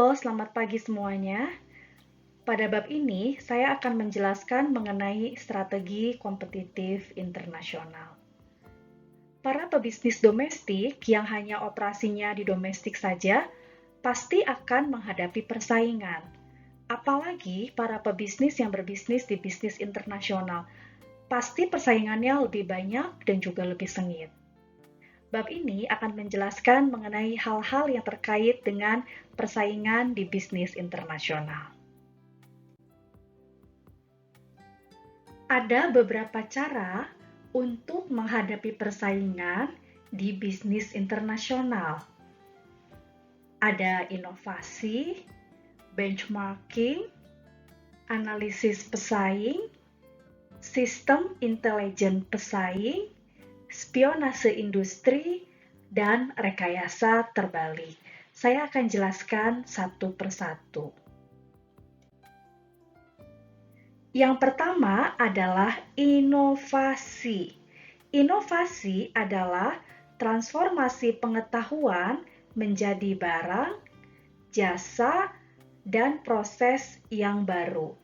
Halo, selamat pagi semuanya. Pada bab ini, saya akan menjelaskan mengenai strategi kompetitif internasional. Para pebisnis domestik yang hanya operasinya di domestik saja pasti akan menghadapi persaingan. Apalagi para pebisnis yang berbisnis di bisnis internasional, pasti persaingannya lebih banyak dan juga lebih sengit. Bab ini akan menjelaskan mengenai hal-hal yang terkait dengan persaingan di bisnis internasional. Ada beberapa cara untuk menghadapi persaingan di bisnis internasional. Ada inovasi, benchmarking, analisis pesaing, sistem intelijen pesaing, spionase industri, dan rekayasa terbalik. Saya akan jelaskan satu persatu. Yang pertama adalah inovasi. Inovasi adalah transformasi pengetahuan menjadi barang, jasa, dan proses yang baru.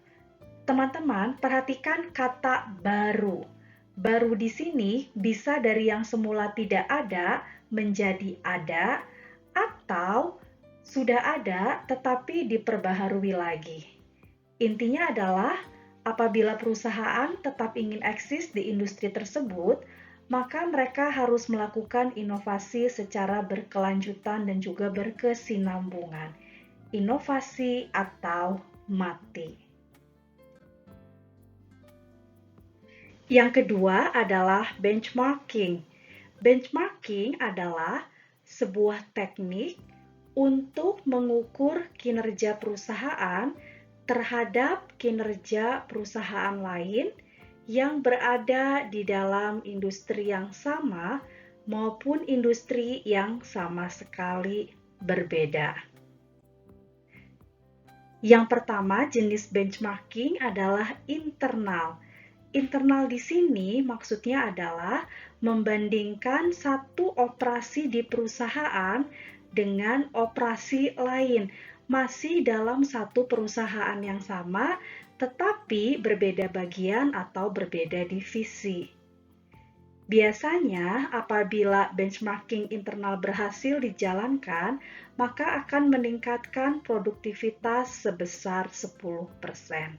Teman-teman, perhatikan kata baru. Baru di sini bisa dari yang semula tidak ada menjadi ada, atau sudah ada tetapi diperbaharui lagi. Intinya adalah apabila perusahaan tetap ingin eksis di industri tersebut, maka mereka harus melakukan inovasi secara berkelanjutan dan juga berkesinambungan. Inovasi atau mati. Yang kedua adalah benchmarking. Benchmarking adalah sebuah teknik untuk mengukur kinerja perusahaan terhadap kinerja perusahaan lain yang berada di dalam industri yang sama maupun industri yang sama sekali berbeda. Yang pertama, jenis benchmarking adalah internal. Internal di sini maksudnya adalah membandingkan satu operasi di perusahaan dengan operasi lain, masih dalam satu perusahaan yang sama, tetapi berbeda bagian atau berbeda divisi. Biasanya, apabila benchmarking internal berhasil dijalankan, maka akan meningkatkan produktivitas sebesar 10%.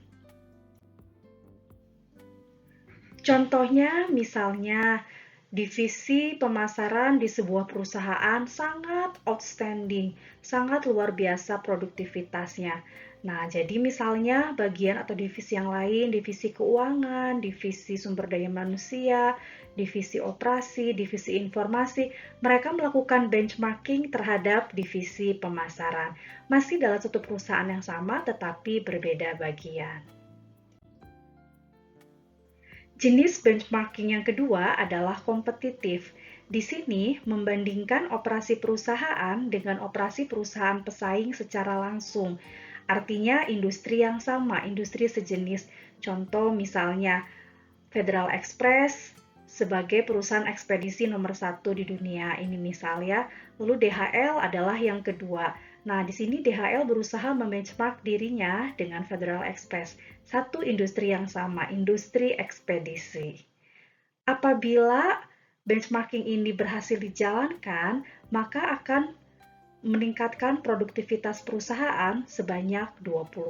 Contohnya, misalnya, divisi pemasaran di sebuah perusahaan sangat outstanding, sangat luar biasa produktivitasnya. Nah, jadi misalnya bagian atau divisi yang lain, divisi keuangan, divisi sumber daya manusia, divisi operasi, divisi informasi, mereka melakukan benchmarking terhadap divisi pemasaran. Masih dalam satu perusahaan yang sama, tetapi berbeda bagian. Jenis benchmarking yang kedua adalah kompetitif. Di sini, membandingkan operasi perusahaan dengan operasi perusahaan pesaing secara langsung. Artinya, industri yang sama, industri sejenis. Contoh misalnya, Federal Express sebagai perusahaan ekspedisi nomor 1 di dunia. Ini misalnya, lalu DHL adalah yang kedua. Nah, di sini DHL berusaha membenchmark dirinya dengan Federal Express, satu industri yang sama, industri ekspedisi. Apabila benchmarking ini berhasil dijalankan, maka akan meningkatkan produktivitas perusahaan sebanyak 20%.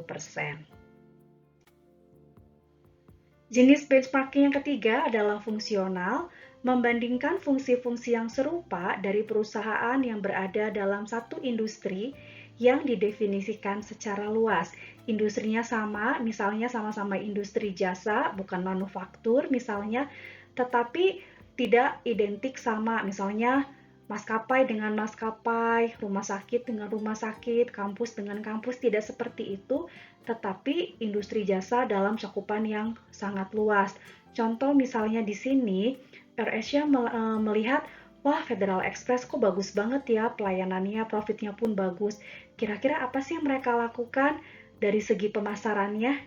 Jenis benchmarking yang ketiga adalah fungsional, membandingkan fungsi-fungsi yang serupa dari perusahaan yang berada dalam satu industri yang didefinisikan secara luas. Industrinya sama, misalnya sama-sama industri jasa, bukan manufaktur misalnya, tetapi tidak identik sama, misalnya maskapai dengan maskapai, rumah sakit dengan rumah sakit, kampus dengan kampus, tidak seperti itu, tetapi industri jasa dalam cakupan yang sangat luas. Contoh misalnya di sini, AirAsia melihat, wah Federal Express kok bagus banget ya pelayanannya, profitnya pun bagus. Kira-kira apa sih yang mereka lakukan dari segi pemasarannya?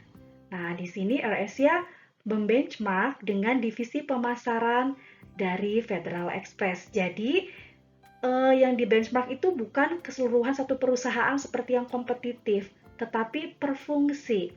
Nah, di sini AirAsia membenchmark dengan divisi pemasaran dari Federal Express. Jadi, yang di benchmark itu bukan keseluruhan satu perusahaan seperti yang kompetitif, tetapi per fungsi.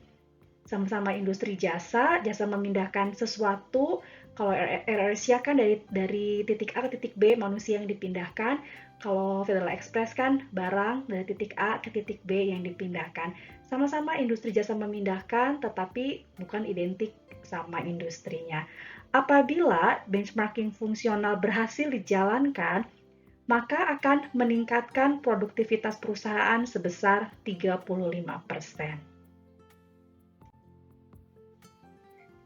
Sama-sama industri jasa memindahkan sesuatu. Kalau AirAsia kan dari titik A ke titik B manusia yang dipindahkan. Kalau Federal Express kan barang dari titik A ke titik B yang dipindahkan. Sama-sama industri jasa memindahkan, tetapi bukan identik sama industrinya. Apabila benchmarking fungsional berhasil dijalankan, maka akan meningkatkan produktivitas perusahaan sebesar 35%.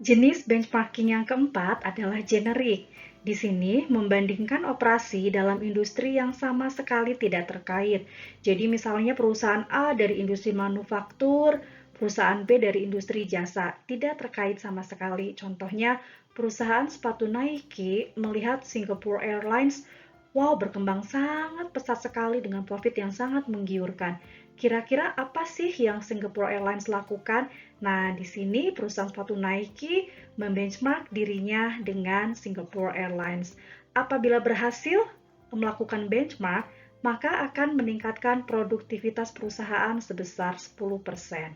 Jenis benchmarking yang keempat adalah generik. Di sini membandingkan operasi dalam industri yang sama sekali tidak terkait. Jadi misalnya perusahaan A dari industri manufaktur, perusahaan B dari industri jasa, tidak terkait sama sekali. Contohnya, perusahaan sepatu Nike melihat Singapore Airlines, wow, berkembang sangat pesat sekali dengan profit yang sangat menggiurkan. Kira-kira apa sih yang Singapore Airlines lakukan? Nah, di sini perusahaan sepatu Nike membenchmark dirinya dengan Singapore Airlines. Apabila berhasil melakukan benchmark, maka akan meningkatkan produktivitas perusahaan sebesar 10%.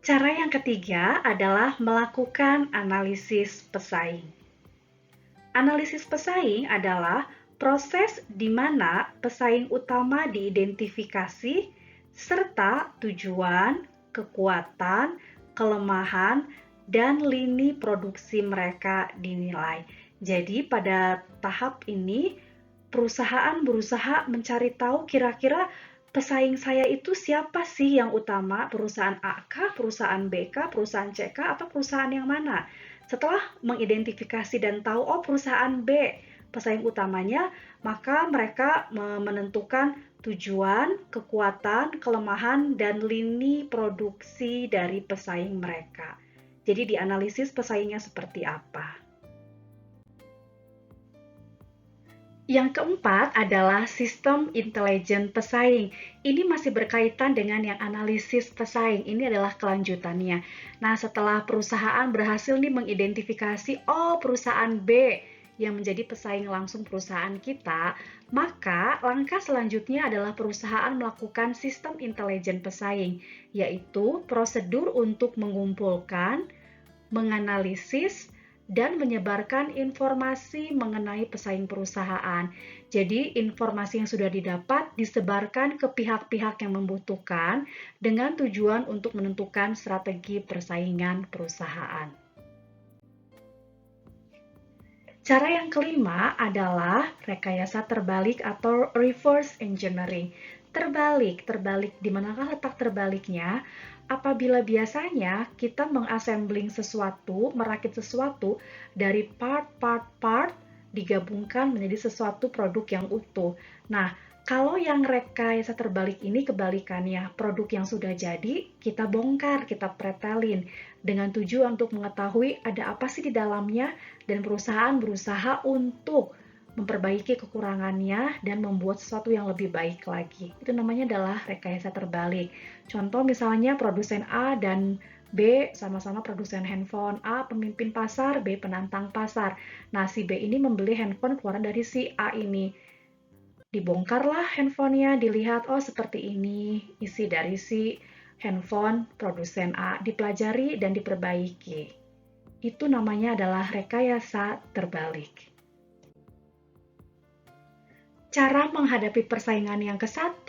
Cara yang ketiga adalah melakukan analisis pesaing. Analisis pesaing adalah proses di mana pesaing utama diidentifikasi serta tujuan, kekuatan, kelemahan, dan lini produksi mereka dinilai. Jadi pada tahap ini perusahaan berusaha mencari tahu kira-kira pesaing saya itu siapa sih yang utama, perusahaan A kah, perusahaan B kah, perusahaan C kah, atau perusahaan yang mana? Setelah mengidentifikasi dan tahu, oh perusahaan B, pesaing utamanya, maka mereka menentukan tujuan, kekuatan, kelemahan, dan lini produksi dari pesaing mereka. Jadi dianalisis pesaingnya seperti apa. Yang keempat adalah sistem intelijen pesaing. Ini masih berkaitan dengan yang analisis pesaing. Ini adalah kelanjutannya. Nah, setelah perusahaan berhasil nih mengidentifikasi, oh perusahaan B yang menjadi pesaing langsung perusahaan kita, maka langkah selanjutnya adalah perusahaan melakukan sistem intelijen pesaing, yaitu prosedur untuk mengumpulkan, menganalisis, dan menyebarkan informasi mengenai pesaing perusahaan. Jadi, informasi yang sudah didapat disebarkan ke pihak-pihak yang membutuhkan dengan tujuan untuk menentukan strategi persaingan perusahaan. Cara yang kelima adalah rekayasa terbalik atau reverse engineering. Terbalik di manakah letak terbaliknya? Apabila biasanya kita mengassembling sesuatu, merakit sesuatu dari part digabungkan menjadi sesuatu produk yang utuh. Nah, kalau yang rekayasa terbalik ini kebalikannya, produk yang sudah jadi kita bongkar, kita pretelin dengan tujuan untuk mengetahui ada apa sih di dalamnya, dan perusahaan berusaha untuk memperbaiki kekurangannya dan membuat sesuatu yang lebih baik lagi. Itu namanya adalah rekayasa terbalik. Contoh misalnya produsen A dan B sama-sama produsen handphone. A pemimpin pasar, B penantang pasar. Nah, si B ini membeli handphone keluaran dari si A ini. Dibongkarlah handphonenya, dilihat, oh seperti ini isi dari si handphone produsen A. Dipelajari dan diperbaiki. Itu namanya adalah rekayasa terbalik. Cara menghadapi persaingan yang ke-1,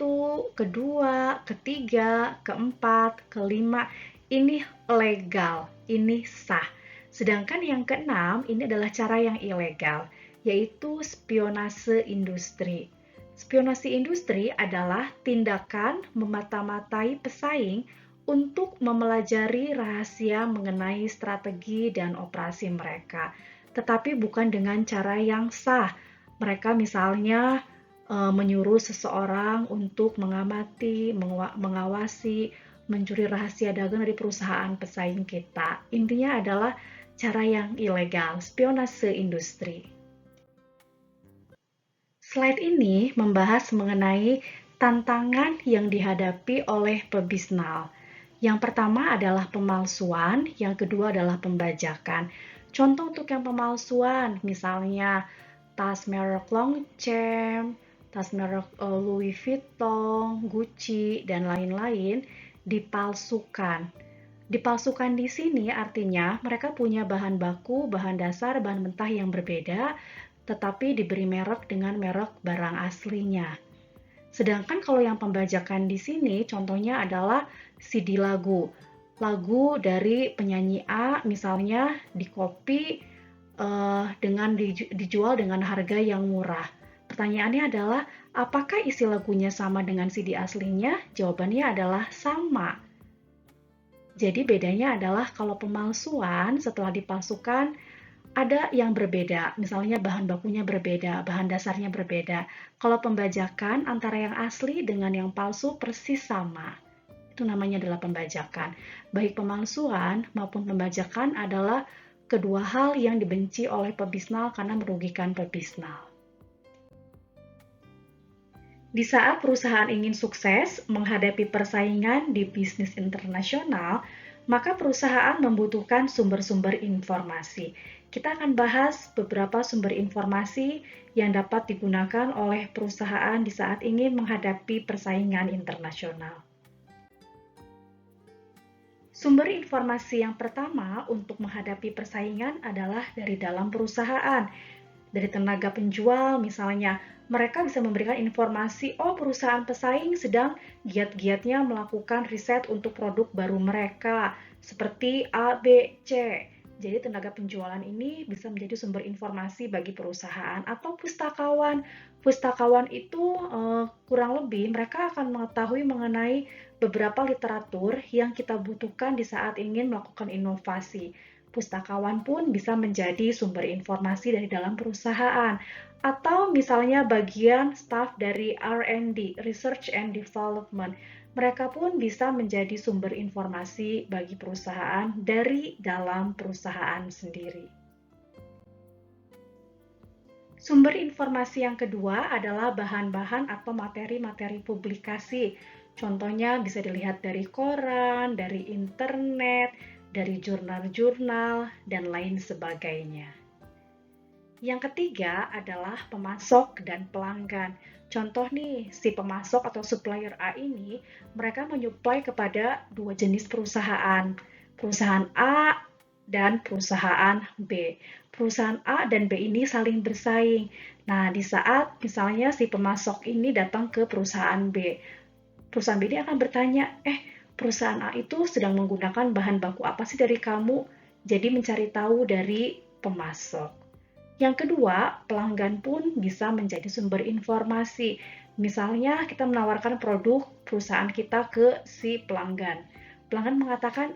kedua, ketiga, keempat, kelima, ini legal, ini sah. Sedangkan yang keenam, ini adalah cara yang ilegal, yaitu spionase industri. Spionase industri adalah tindakan memata-matai pesaing untuk mempelajari rahasia mengenai strategi dan operasi mereka, tetapi bukan dengan cara yang sah. Mereka misalnya menyuruh seseorang untuk mengamati, mengawasi, mencuri rahasia dagang dari perusahaan pesaing kita. Intinya adalah cara yang ilegal, spionase industri. Slide ini membahas mengenai tantangan yang dihadapi oleh pebisnal. Yang pertama adalah pemalsuan, yang kedua adalah pembajakan. Contoh untuk yang pemalsuan, misalnya tas merek Longchamp, tas merek Louis Vuitton, Gucci, dan lain-lain dipalsukan. Dipalsukan di sini artinya mereka punya bahan baku, bahan dasar, bahan mentah yang berbeda, tetapi diberi merek dengan merek barang aslinya. Sedangkan kalau yang pembajakan di sini contohnya adalah CD lagu. Lagu dari penyanyi A misalnya dikopi dengan dijual dengan harga yang murah. Pertanyaannya adalah, apakah isi lagunya sama dengan CD aslinya? Jawabannya adalah sama. Jadi bedanya adalah kalau pemalsuan setelah dipalsukan ada yang berbeda, misalnya bahan bakunya berbeda, bahan dasarnya berbeda. Kalau pembajakan antara yang asli dengan yang palsu persis sama. Itu namanya adalah pembajakan. Baik pemalsuan maupun pembajakan adalah kedua hal yang dibenci oleh pebisnal karena merugikan pebisnal. Di saat perusahaan ingin sukses menghadapi persaingan di bisnis internasional, maka perusahaan membutuhkan sumber-sumber informasi. Kita akan bahas beberapa sumber informasi yang dapat digunakan oleh perusahaan di saat ingin menghadapi persaingan internasional. Sumber informasi yang pertama untuk menghadapi persaingan adalah dari dalam perusahaan. Dari tenaga penjual misalnya, mereka bisa memberikan informasi, oh perusahaan pesaing sedang giat-giatnya melakukan riset untuk produk baru mereka, seperti A, B, C. Jadi tenaga penjualan ini bisa menjadi sumber informasi bagi perusahaan. Atau pustakawan. Pustakawan itu kurang lebih mereka akan mengetahui mengenai beberapa literatur yang kita butuhkan di saat ingin melakukan inovasi. Pustakawan pun bisa menjadi sumber informasi dari dalam perusahaan. Atau misalnya bagian staf dari R&D, Research and Development. Mereka pun bisa menjadi sumber informasi bagi perusahaan dari dalam perusahaan sendiri. Sumber informasi yang kedua adalah bahan-bahan atau materi-materi publikasi. Contohnya bisa dilihat dari koran, dari internet, dari jurnal-jurnal, dan lain sebagainya. Yang ketiga adalah pemasok dan pelanggan. Contoh nih, si pemasok atau supplier A ini, mereka menyuplai kepada dua jenis perusahaan. Perusahaan A dan perusahaan B. Perusahaan A dan B ini saling bersaing. Nah, di saat misalnya si pemasok ini datang ke perusahaan B, perusahaan B ini akan bertanya, perusahaan A itu sedang menggunakan bahan baku apa sih dari kamu? Jadi mencari tahu dari pemasok. Yang kedua, pelanggan pun bisa menjadi sumber informasi. Misalnya kita menawarkan produk perusahaan kita ke si pelanggan. Pelanggan mengatakan,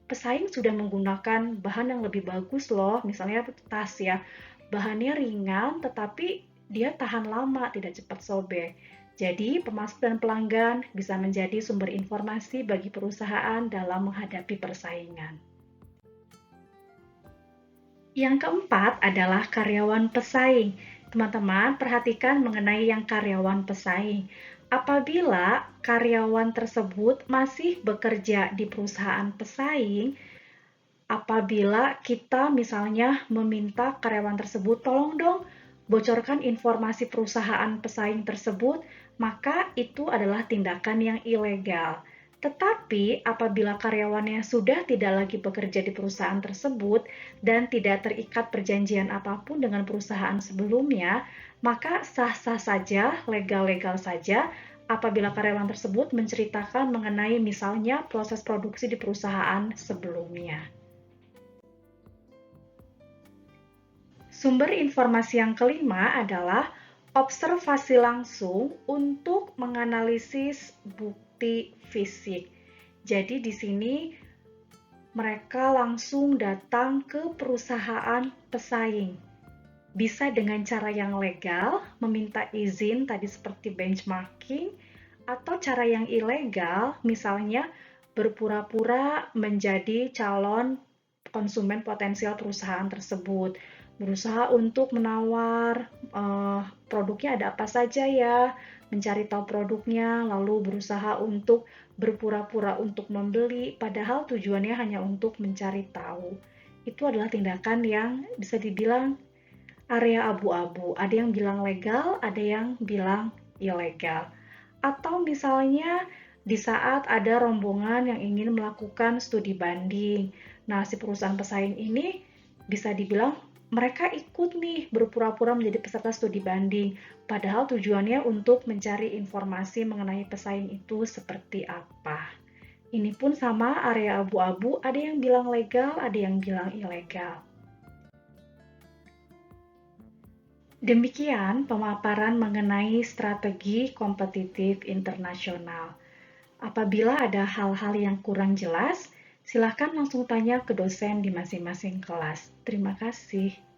pesaing sudah menggunakan bahan yang lebih bagus loh, misalnya tas ya. Bahannya ringan tetapi dia tahan lama, tidak cepat sobek. Jadi, pemasok dan pelanggan bisa menjadi sumber informasi bagi perusahaan dalam menghadapi persaingan. Yang keempat adalah karyawan pesaing. Teman-teman, perhatikan mengenai yang karyawan pesaing. Apabila karyawan tersebut masih bekerja di perusahaan pesaing, apabila kita misalnya meminta karyawan tersebut, tolong dong bocorkan informasi perusahaan pesaing tersebut, maka itu adalah tindakan yang ilegal. Tetapi apabila karyawannya sudah tidak lagi bekerja di perusahaan tersebut dan tidak terikat perjanjian apapun dengan perusahaan sebelumnya, maka sah-sah saja, legal-legal saja apabila karyawan tersebut menceritakan mengenai misalnya proses produksi di perusahaan sebelumnya. Sumber informasi yang kelima adalah observasi langsung untuk menganalisis bukti fisik. Jadi di sini mereka langsung datang ke perusahaan pesaing. Bisa dengan cara yang legal, meminta izin tadi seperti benchmarking, atau cara yang ilegal, misalnya berpura-pura menjadi calon konsumen potensial perusahaan tersebut. Berusaha untuk menawar produknya ada apa saja ya, mencari tahu produknya, lalu berusaha untuk berpura-pura untuk membeli, padahal tujuannya hanya untuk mencari tahu. Itu adalah tindakan yang bisa dibilang area abu-abu. Ada yang bilang legal, ada yang bilang ilegal. Atau misalnya di saat ada rombongan yang ingin melakukan studi banding. Nah, si perusahaan pesaing ini bisa dibilang mereka ikut nih berpura-pura menjadi peserta studi banding, padahal tujuannya untuk mencari informasi mengenai pesaing itu seperti apa. Ini pun sama area abu-abu, ada yang bilang legal, ada yang bilang ilegal. Demikian pemaparan mengenai strategi kompetitif internasional. Apabila ada hal-hal yang kurang jelas, silakan langsung tanya ke dosen di masing-masing kelas. Terima kasih.